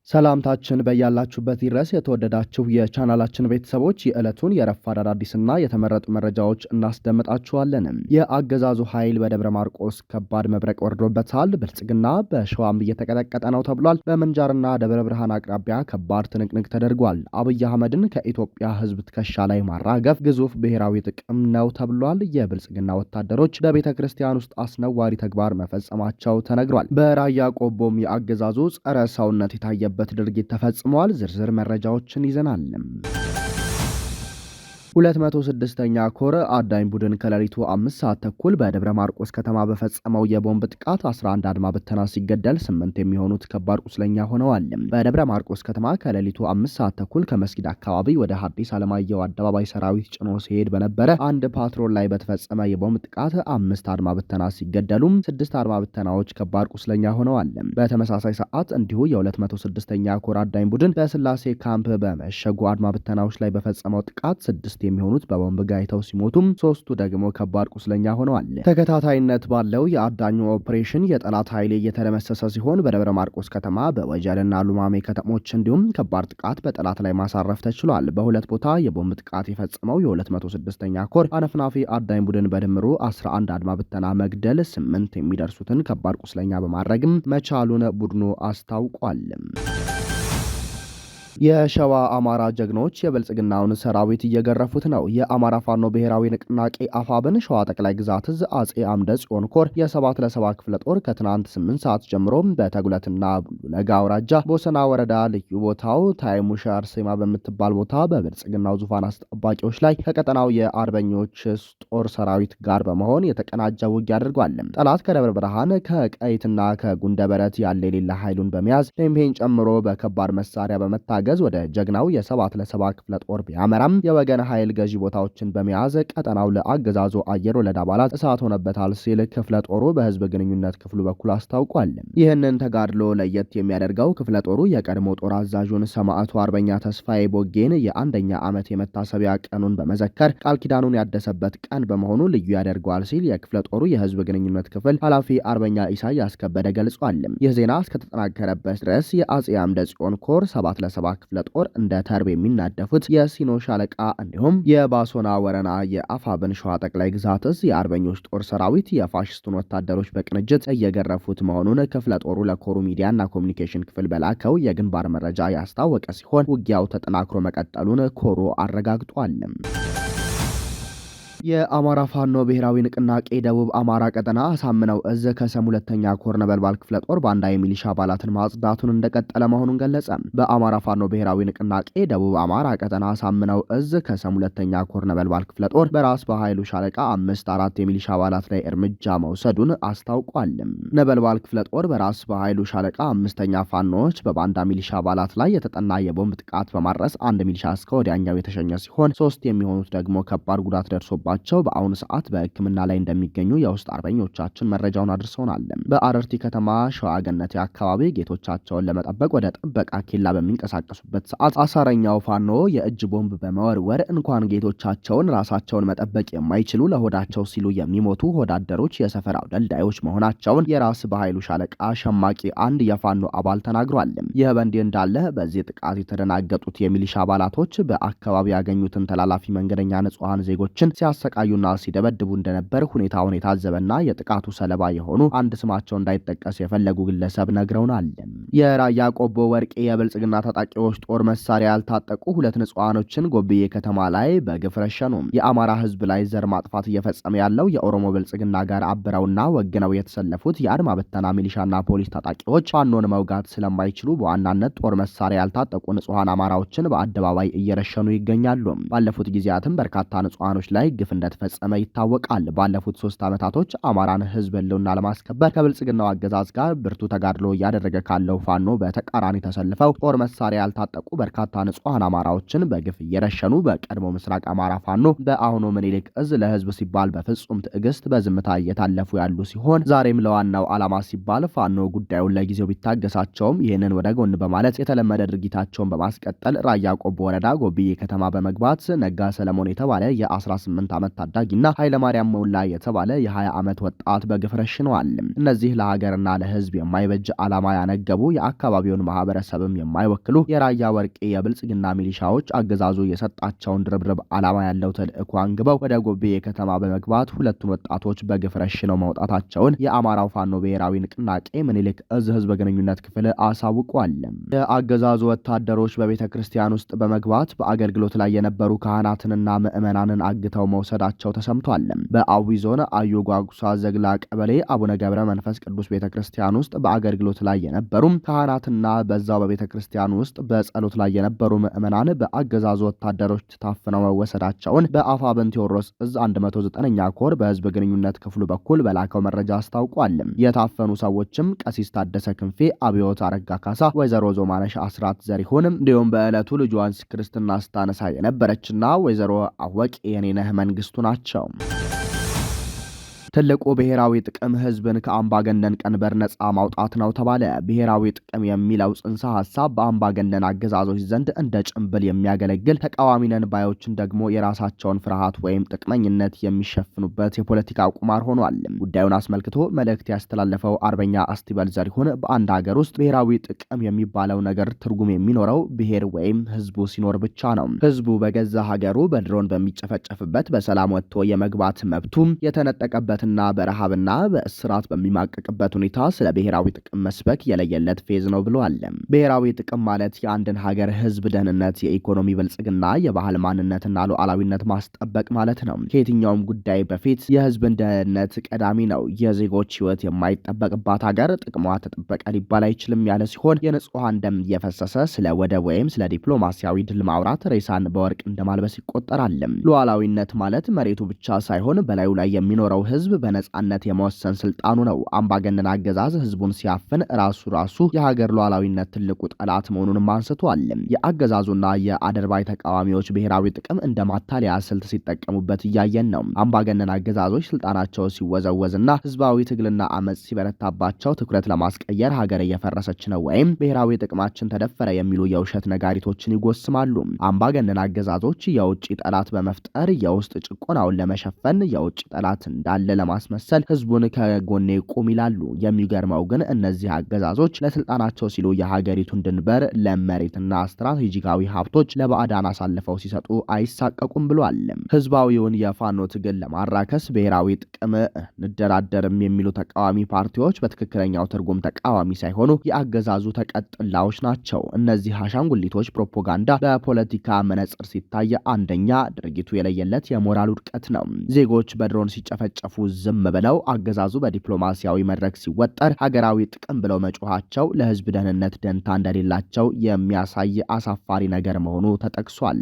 ሰላምታችን በያላችሁበት ይድረስ። የተወደዳችሁ የቻናላችን ቤተሰቦች የዕለቱን የረፋድ አዳዲስና የተመረጡ መረጃዎች እናስደምጣችኋለን። የአገዛዙ ኃይል በደብረ ማርቆስ ከባድ መብረቅ ወርዶበታል። ብልጽግና በሸዋም እየተቀጠቀጠ ነው ተብሏል። በምንጃርና ደብረ ብርሃን አቅራቢያ ከባድ ትንቅንቅ ተደርጓል። አብይ አህመድን ከኢትዮጵያ ሕዝብ ትከሻ ላይ ማራገፍ ግዙፍ ብሔራዊ ጥቅም ነው ተብሏል። የብልጽግና ወታደሮች በቤተ ክርስቲያን ውስጥ አስነዋሪ ተግባር መፈጸማቸው ተነግሯል። በራያ ቆቦም የአገዛዙ ጸረ ሰውነት የታየበት ድርጊት ተፈጽሟል። ዝርዝር መረጃዎችን ይዘናል። 206ኛ ኮር አዳኝ ቡድን ከሌሊቱ 5 ሰዓት ተኩል በደብረ ማርቆስ ከተማ በፈጸመው የቦምብ ጥቃት 11 አድማ ብተና ሲገደል 8 የሚሆኑት ከባድ ቁስለኛ ሆነዋል። በደብረ ማርቆስ ከተማ ከሌሊቱ 5 ሰዓት ተኩል ከመስጊድ አካባቢ ወደ ሐዲስ ዓለማየሁ አደባባይ ሰራዊት ጭኖ ሲሄድ በነበረ አንድ ፓትሮል ላይ በተፈጸመ የቦምብ ጥቃት 5 አድማ ብተና ሲገደሉም 6 አድማ ብተናዎች ከባድ ቁስለኛ ሆነዋል። በተመሳሳይ ሰዓት እንዲሁ የ206ኛ ኮር አዳኝ ቡድን በስላሴ ካምፕ በመሸጉ አድማ ብተናዎች ላይ በፈጸመው ጥቃት 6 የሚሆኑት በቦምብ ጋይተው ሲሞቱም 3ቱ ደግሞ ከባድ ቁስለኛ ሆነዋል። ተከታታይነት ባለው የአዳኙ ኦፕሬሽን የጠላት ኃይል እየተደመሰሰ ሲሆን በደብረ ማርቆስ ከተማ በወጀልና ሉማሜ ከተሞች እንዲሁም ከባድ ጥቃት በጠላት ላይ ማሳረፍ ተችሏል። በሁለት ቦታ የቦምብ ጥቃት የፈጸመው የ206ኛ ኮር አነፍናፊ አዳኝ ቡድን በድምሩ 11 አድማ ብተና መግደል 8 የሚደርሱትን ከባድ ቁስለኛ በማድረግም መቻሉን ቡድኑ አስታውቋል። የሸዋ አማራ ጀግኖች የብልጽግናውን ሰራዊት እየገረፉት ነው። የአማራ ፋኖ ብሔራዊ ንቅናቄ አፋብን ሸዋ ጠቅላይ ግዛት እዝ አጼ አምደ ጽዮን ኮር የ7 ለ7 ክፍለ ጦር ከትናንት 8 ሰዓት ጀምሮ በተጉለትና ለጋ አውራጃ ቦሰና ወረዳ ልዩ ቦታው ታይሙሽ አርሴማ በምትባል ቦታ በብልጽግናው ዙፋን አስጠባቂዎች ላይ ከቀጠናው የአርበኞች ጦር ሰራዊት ጋር በመሆን የተቀናጀ ውጊያ አድርጓል። ጠላት ከደብረ ብርሃን ከቀይትና ከጉንደበረት ያለ የሌላ ኃይሉን በመያዝ ቴምፔን ጨምሮ በከባድ መሳሪያ በመታገዝ ወደ ጀግናው የ7 ለ7 ክፍለ ጦር ቢያመራም የወገን ኃይል ገዢ ቦታዎችን በመያዝ ቀጠናው ለአገዛዙ አየር ወለድ አባላት እሳት ሆነበታል ሲል ክፍለ ጦሩ በህዝብ ግንኙነት ክፍሉ በኩል አስታውቋል። ይህንን ተጋድሎ ለየት የሚያደርገው ክፍለ ጦሩ የቀድሞ ጦር አዛዡን ሰማዕቱ አርበኛ ተስፋዬ ቦጌን የ1ኛ ዓመት የመታሰቢያ ቀኑን በመዘከር ቃል ኪዳኑን ያደሰበት ቀን በመሆኑ ልዩ ያደርገዋል ሲል የክፍለ ጦሩ የህዝብ ግንኙነት ክፍል ኃላፊ አርበኛ ኢሳያስ ከበደ ገልጿል። ይህ ዜና እስከተጠናከረበት ድረስ የአጼ አምደ ጽዮን ኮር 7 ለ7 ክፍለ ጦር እንደ ተርብ የሚናደፉት የሲኖ ሻለቃ እንዲሁም የባሶና ወረና የአፋብን ሸዋ ጠቅላይ ግዛት እዝ የአርበኞች ጦር ሰራዊት የፋሽስቱን ወታደሮች በቅንጅት እየገረፉት መሆኑን ክፍለ ጦሩ ለኮሩ ሚዲያና ኮሚኒኬሽን ክፍል በላከው የግንባር መረጃ ያስታወቀ ሲሆን ውጊያው ተጠናክሮ መቀጠሉን ኮሩ አረጋግጧል። የአማራ ፋኖ ብሔራዊ ንቅናቄ ደቡብ አማራ ቀጠና አሳምነው እዝ ከሰም 2ኛ ኮር ነበልባል ክፍለ ጦር ባንዳ የሚሊሻ አባላትን ማጽዳቱን እንደቀጠለ መሆኑን ገለጸ። በአማራ ፋኖ ብሔራዊ ንቅናቄ ደቡብ አማራ ቀጠና አሳምነው እዝ ከሰም 2ኛ ኮር ነበልባል ክፍለ ጦር በራስ በኃይሉ ሻለቃ 5 የሚሊሻ አባላት ላይ እርምጃ መውሰዱን አስታውቋል። ነበልባል ክፍለ ጦር በራስ በኃይሉ ሻለቃ 5ኛ ፋኖዎች በባንዳ ሚሊሻ አባላት ላይ የተጠና የቦምብ ጥቃት በማድረስ አንድ ሚሊሻ እስከ ወዲያኛው የተሸኘ ሲሆን 3 የሚሆኑት ደግሞ ከባድ ጉዳት ደርሶባቸው በአሁኑ ሰዓት በሕክምና ላይ እንደሚገኙ የውስጥ አርበኞቻችን መረጃውን አድርሰውናል። በአረርቲ ከተማ ሸዋገነቴ አካባቢ ጌቶቻቸውን ለመጠበቅ ወደ ጥበቃ ኬላ በሚንቀሳቀሱበት ሰዓት አሳረኛው ፋኖ የእጅ ቦምብ በመወርወር እንኳን ጌቶቻቸውን ራሳቸውን መጠበቅ የማይችሉ ለሆዳቸው ሲሉ የሚሞቱ ሆዳደሮች የሰፈር አውደልዳዮች መሆናቸውን የራስ በኃይሉ ሻለቃ ሸማቂ አንድ የፋኖ አባል ተናግሯል። ይህ በእንዲህ እንዳለ በዚህ ጥቃት የተደናገጡት የሚሊሻ አባላቶች በአካባቢ ያገኙትን ተላላፊ መንገደኛ ንጹሐን ዜጎችን ሲያሰቃዩና ሲደበድቡ እንደነበር ሁኔታውን የታዘበና የጥቃቱ ሰለባ የሆኑ አንድ ስማቸው እንዳይጠቀስ የፈለጉ ግለሰብ ነግረውናል። የራያ ቆቦ ወርቄ የብልጽግና ታጣቂዎች ጦር መሳሪያ ያልታጠቁ 2 ንጹሐኖችን ጎብዬ ከተማ ላይ በግፍ ረሸኑ። የአማራ ህዝብ ላይ ዘር ማጥፋት እየፈጸመ ያለው የኦሮሞ ብልጽግና ጋር አብረውና ወግነው የተሰለፉት የአድማ በተና ሚሊሻና ፖሊስ ታጣቂዎች ፋኖን መውጋት ስለማይችሉ በዋናነት ጦር መሳሪያ ያልታጠቁ ንጹሐን አማራዎችን በአደባባይ እየረሸኑ ይገኛሉ። ባለፉት ጊዜያትም በርካታ ንጹሐኖች ላይ ግፍ እንደተፈጸመ ይታወቃል። ባለፉት 3 ዓመታቶች አማራን ህዝብ ህልውና ለማስከበር ከብልጽግናው አገዛዝ ጋር ብርቱ ተጋድሎ እያደረገ ካለው ፋኖ በተቃራኒ ተሰልፈው ጦር መሳሪያ ያልታጠቁ በርካታ ንጹሐን አማራዎችን በግፍ እየረሸኑ በቀድሞ ምስራቅ አማራ ፋኖ በአሁኑ ምኒልክ እዝ ለህዝብ ሲባል በፍጹም ትዕግስት በዝምታ እየታለፉ ያሉ ሲሆን ዛሬም ለዋናው ዓላማ ሲባል ፋኖ ጉዳዩን ለጊዜው ቢታገሳቸውም ይህንን ወደ ጎን በማለት የተለመደ ድርጊታቸውን በማስቀጠል ራያ ቆቦ ወረዳ ጎብዬ ከተማ በመግባት ነጋ ሰለሞን የተባለ የ18 ዓመት ታዳጊና ኃይለማርያም ሞላ የተባለ የ20 ዓመት ወጣት በግፍ ረሽነዋል። እነዚህ ለሀገርና ለህዝብ የማይበጅ ዓላማ ያነገቡ የአካባቢውን ማህበረሰብም የማይወክሉ የራያ ወርቄ የብልጽግና ሚሊሻዎች አገዛዙ የሰጣቸውን ድርብርብ ዓላማ ያለው ተልዕኮ አንግበው ወደ ጎቤ ከተማ በመግባት ሁለቱን ወጣቶች በግፍ ረሽነው መውጣታቸውን የአማራው ፋኖ ብሔራዊ ንቅናቄ ምኒልክ እዝ ህዝብ ግንኙነት ክፍል አሳውቋል። የአገዛዙ ወታደሮች በቤተ ክርስቲያን ውስጥ በመግባት በአገልግሎት ላይ የነበሩ ካህናትንና ምዕመናንን አግተው መውሰዳቸው ተሰምቷል። በአዊ ዞን አዩ ጓጉሳ ዘግላ ቀበሌ አቡነ ገብረ መንፈስ ቅዱስ ቤተ ክርስቲያን ውስጥ በአገልግሎት ላይ የነበሩ ካህናትና በዛው በቤተ ክርስቲያን ውስጥ በጸሎት ላይ የነበሩ ምዕመናን በአገዛዙ ወታደሮች ታፍነው መወሰዳቸውን በአፋብኃኝ ቴዎድሮስ እዝ 109ኛ ኮር በህዝብ ግንኙነት ክፍሉ በኩል በላከው መረጃ አስታውቋል። የታፈኑ ሰዎችም ቀሲስ ታደሰ ክንፌ፣ አብዮት አረጋ ካሳ፣ ወይዘሮ ዞማነሽ አስራት ዘሪሁን እንዲሁም በዕለቱ ልጇን ክርስትና ስታነሳ የነበረችና ወይዘሮ አወቅ የኔነህ መንግስቱ ናቸው። ትልቁ ብሔራዊ ጥቅም ህዝብን ከአምባገነን ቀንበር ነጻ ማውጣት ነው ተባለ። ብሔራዊ ጥቅም የሚለው ጽንሰ ሐሳብ በአምባገነን አገዛዞች ዘንድ እንደ ጭንብል የሚያገለግል፣ ተቃዋሚ ነን ባዮችን ደግሞ የራሳቸውን ፍርሃት ወይም ጥቅመኝነት የሚሸፍኑበት የፖለቲካ ቁማር ሆኗል። ጉዳዩን አስመልክቶ መልእክት ያስተላለፈው አርበኛ አስቲበል ዘሪሁን በአንድ ሀገር ውስጥ ብሔራዊ ጥቅም የሚባለው ነገር ትርጉም የሚኖረው ብሔር ወይም ህዝቡ ሲኖር ብቻ ነው። ህዝቡ በገዛ ሀገሩ በድሮን በሚጨፈጨፍበት በሰላም ወጥቶ የመግባት መብቱም የተነጠቀበት እና በረሃብና በእስራት በሚማቀቅበት ሁኔታ ስለ ብሔራዊ ጥቅም መስበክ የለየለት ፌዝ ነው ብለዋል። ብሔራዊ ጥቅም ማለት የአንድን ሀገር ህዝብ ደህንነት፣ የኢኮኖሚ ብልጽግና፣ የባህል ማንነትና ሉዓላዊነት ማስጠበቅ ማለት ነው። ከየትኛውም ጉዳይ በፊት የህዝብን ደህንነት ቀዳሚ ነው። የዜጎች ህይወት የማይጠበቅባት ሀገር ጥቅሟ ተጠበቀ ሊባል አይችልም ያለ ሲሆን የንጹሐን ደም እየፈሰሰ ስለ ወደብ ወይም ስለ ዲፕሎማሲያዊ ድል ማውራት ሬሳን በወርቅ እንደማልበስ ይቆጠራል። ሉዓላዊነት ማለት መሬቱ ብቻ ሳይሆን በላዩ ላይ የሚኖረው ህዝብ በነጻነት የመወሰን ስልጣኑ ነው። አምባገነን አገዛዝ ህዝቡን ሲያፍን ራሱ የሀገር ሉዓላዊነት ትልቁ ጠላት መሆኑንም አንስቷል። የአገዛዙና የአደርባይ ተቃዋሚዎች ብሔራዊ ጥቅም እንደ ማታለያ ስልት ሲጠቀሙበት እያየን ነው። አምባገነን አገዛዞች ስልጣናቸው ሲወዘወዝና ህዝባዊ ትግልና አመጽ ሲበረታባቸው ትኩረት ለማስቀየር ሀገር እየፈረሰች ነው ወይም ብሔራዊ ጥቅማችን ተደፈረ የሚሉ የውሸት ነጋሪቶችን ይጎስማሉ። አምባገነን አገዛዞች የውጭ ጠላት በመፍጠር የውስጥ ጭቆናውን ለመሸፈን የውጭ ጠላት እንዳለ ለማስመሰል ህዝቡን ከጎኔ ቁም ይላሉ። የሚገርመው ግን እነዚህ አገዛዞች ለስልጣናቸው ሲሉ የሀገሪቱን ድንበር፣ ለም መሬትና ስትራቴጂካዊ ሀብቶች ለባዕዳን አሳልፈው ሲሰጡ አይሳቀቁም ብሏል። ህዝባዊውን የፋኖ ትግል ለማራከስ ብሔራዊ ጥቅም እንደራደርም የሚሉ ተቃዋሚ ፓርቲዎች በትክክለኛው ትርጉም ተቃዋሚ ሳይሆኑ የአገዛዙ ተቀጥላዎች ናቸው። እነዚህ አሻንጉሊቶች ፕሮፓጋንዳ በፖለቲካ መነጽር ሲታይ አንደኛ ድርጊቱ የለየለት የሞራል ውድቀት ነው። ዜጎች በድሮን ሲጨፈጨፉ ዝም ብለው አገዛዙ በዲፕሎማሲያዊ መድረክ ሲወጠር ሀገራዊ ጥቅም ብለው መጮኻቸው ለህዝብ ደህንነት ደንታ እንደሌላቸው የሚያሳይ አሳፋሪ ነገር መሆኑ ተጠቅሷል።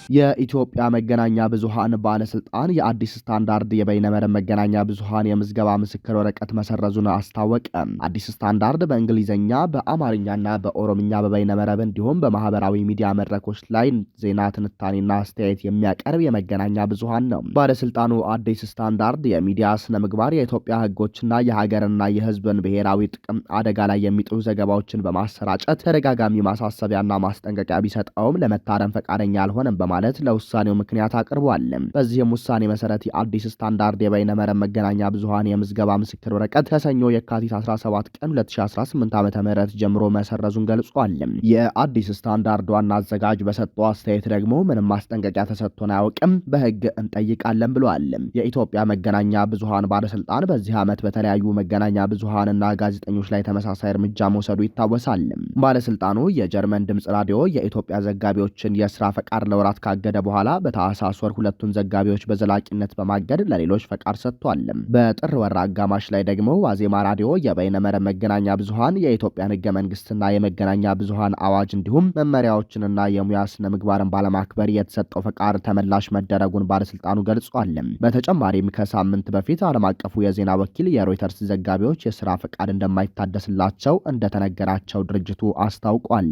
የኢትዮጵያ መገናኛ ብዙሃን ባለስልጣን የአዲስ ስታንዳርድ የበይነመረብ መገናኛ ብዙሃን የምዝገባ ምስክር ወረቀት መሰረዙን አስታወቀ። አዲስ ስታንዳርድ በእንግሊዝኛ በአማርኛና በኦሮምኛ በበይነመረብ እንዲሁም በማህበራዊ ሚዲያ መድረኮች ላይ ዜና ትንታኔና አስተያየት የሚያቀርብ የመገናኛ ብዙሃን ነው። ባለስልጣኑ አዲስ ስታንዳርድ የሚዲያ ስነ ምግባር፣ የኢትዮጵያ ህጎችና የሀገርና የህዝብን ብሔራዊ ጥቅም አደጋ ላይ የሚጥሉ ዘገባዎችን በማሰራጨት ተደጋጋሚ ማሳሰቢያና ማስጠንቀቂያ ቢሰጠውም ለመታረም ፈቃደኛ አልሆነም ማለት ለውሳኔው ምክንያት አቅርቧል። በዚህም ውሳኔ መሰረት የአዲስ ስታንዳርድ የበይነመረብ መገናኛ ብዙሃን የምዝገባ ምስክር ወረቀት ከሰኞ የካቲት 17 ቀን 2018 ዓ.ም ጀምሮ መሰረዙን ገልጿል። የአዲስ ስታንዳርድ ዋና አዘጋጅ በሰጠው አስተያየት ደግሞ ምንም ማስጠንቀቂያ ተሰጥቶን አያውቅም፣ በህግ እንጠይቃለን ብለዋል። የኢትዮጵያ መገናኛ ብዙሃን ባለስልጣን በዚህ ዓመት በተለያዩ መገናኛ ብዙሃንና ጋዜጠኞች ላይ ተመሳሳይ እርምጃ መውሰዱ ይታወሳል። ባለስልጣኑ የጀርመን ድምጽ ራዲዮ የኢትዮጵያ ዘጋቢዎችን የስራ ፈቃድ ለወራት ካገደ በኋላ በታህሳስ ወር ሁለቱን ዘጋቢዎች በዘላቂነት በማገድ ለሌሎች ፈቃድ ሰጥቷል። በጥር ወር አጋማሽ ላይ ደግሞ ዋዜማ ራዲዮ የበይነመረብ መገናኛ ብዙሃን የኢትዮጵያን ህገ መንግስትና የመገናኛ ብዙሃን አዋጅ እንዲሁም መመሪያዎችንና የሙያ ስነ ምግባርን ባለማክበር የተሰጠው ፈቃድ ተመላሽ መደረጉን ባለስልጣኑ ገልጿል። በተጨማሪም ከሳምንት በፊት ዓለም አቀፉ የዜና ወኪል የሮይተርስ ዘጋቢዎች የስራ ፈቃድ እንደማይታደስላቸው እንደተነገራቸው ድርጅቱ አስታውቋል።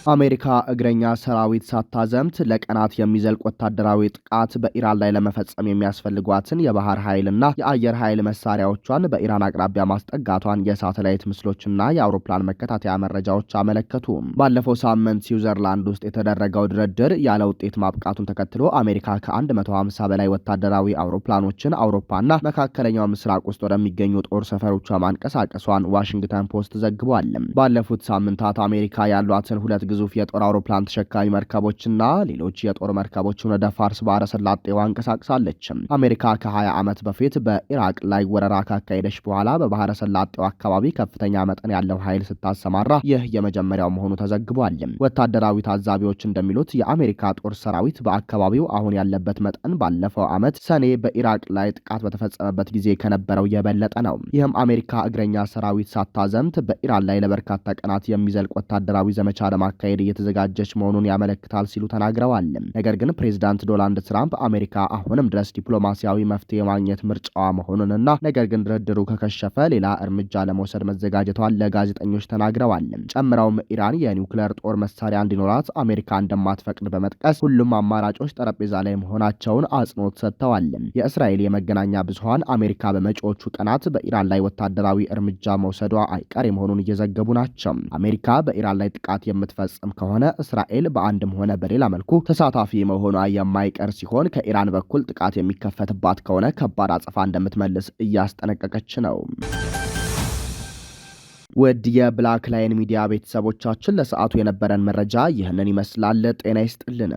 አሜሪካ እግረኛ ሰራዊት ሳታዘምት ለቀናት የሚዘልቅ ወታደራዊ ጥቃት በኢራን ላይ ለመፈጸም የሚያስፈልጓትን የባህር ኃይልና የአየር ኃይል መሳሪያዎቿን በኢራን አቅራቢያ ማስጠጋቷን የሳተላይት ምስሎችና የአውሮፕላን መከታተያ መረጃዎች አመለከቱ። ባለፈው ሳምንት ስዊዘርላንድ ውስጥ የተደረገው ድርድር ያለ ውጤት ማብቃቱን ተከትሎ አሜሪካ ከ150 በላይ ወታደራዊ አውሮፕላኖችን አውሮፓና መካከለኛው ምስራቅ ውስጥ ወደሚገኙ ጦር ሰፈሮቿ ማንቀሳቀሷን ዋሽንግተን ፖስት ዘግቧል። ባለፉት ሳምንታት አሜሪካ ያሏትን ሁለት ግዙፍ የጦር አውሮፕላን ተሸካሚ መርከቦችና ሌሎች የጦር መርከቦችን ወደ ፋርስ ባህረ ሰላጤው አንቀሳቅሳለች። አሜሪካ ከ20 ዓመት በፊት በኢራቅ ላይ ወረራ ካካሄደች በኋላ በባህረ ሰላጤው አካባቢ ከፍተኛ መጠን ያለው ኃይል ስታሰማራ ይህ የመጀመሪያው መሆኑ ተዘግቧል። ወታደራዊ ታዛቢዎች እንደሚሉት የአሜሪካ ጦር ሰራዊት በአካባቢው አሁን ያለበት መጠን ባለፈው ዓመት ሰኔ በኢራቅ ላይ ጥቃት በተፈጸመበት ጊዜ ከነበረው የበለጠ ነው። ይህም አሜሪካ እግረኛ ሰራዊት ሳታዘምት በኢራን ላይ ለበርካታ ቀናት የሚዘልቅ ወታደራዊ ዘመቻ ለማካሄድ እየተዘጋጀች መሆኑን ያመለክታል ሲሉ ተናግረዋል። ነገር ግን ፕሬዚዳንት ዶናልድ ትራምፕ አሜሪካ አሁንም ድረስ ዲፕሎማሲያዊ መፍትሄ ማግኘት ምርጫዋ መሆኑንና ነገር ግን ድርድሩ ከከሸፈ ሌላ እርምጃ ለመውሰድ መዘጋጀቷን ለጋዜጠኞች ተናግረዋል። ጨምረውም ኢራን የኒውክሌር ጦር መሳሪያ እንዲኖራት አሜሪካ እንደማትፈቅድ በመጥቀስ ሁሉም አማራጮች ጠረጴዛ ላይ መሆናቸውን አጽንኦት ሰጥተዋል። የእስራኤል የመገናኛ ብዙሃን አሜሪካ በመጪዎቹ ቀናት በኢራን ላይ ወታደራዊ እርምጃ መውሰዷ አይቀሬ መሆኑን እየዘገቡ ናቸው። አሜሪካ በኢራን ላይ ጥቃት የምትፈጽም ከሆነ እስራኤል በአንድም ሆነ በሌላ መልኩ ተሳታፊ መሆኗ የማይቀር ሲሆን ከኢራን በኩል ጥቃት የሚከፈትባት ከሆነ ከባድ አጸፋ እንደምትመልስ እያስጠነቀቀች ነው። ውድ የብላክ ላይን ሚዲያ ቤተሰቦቻችን ለሰዓቱ የነበረን መረጃ ይህንን ይመስላል። ጤና ይስጥልን።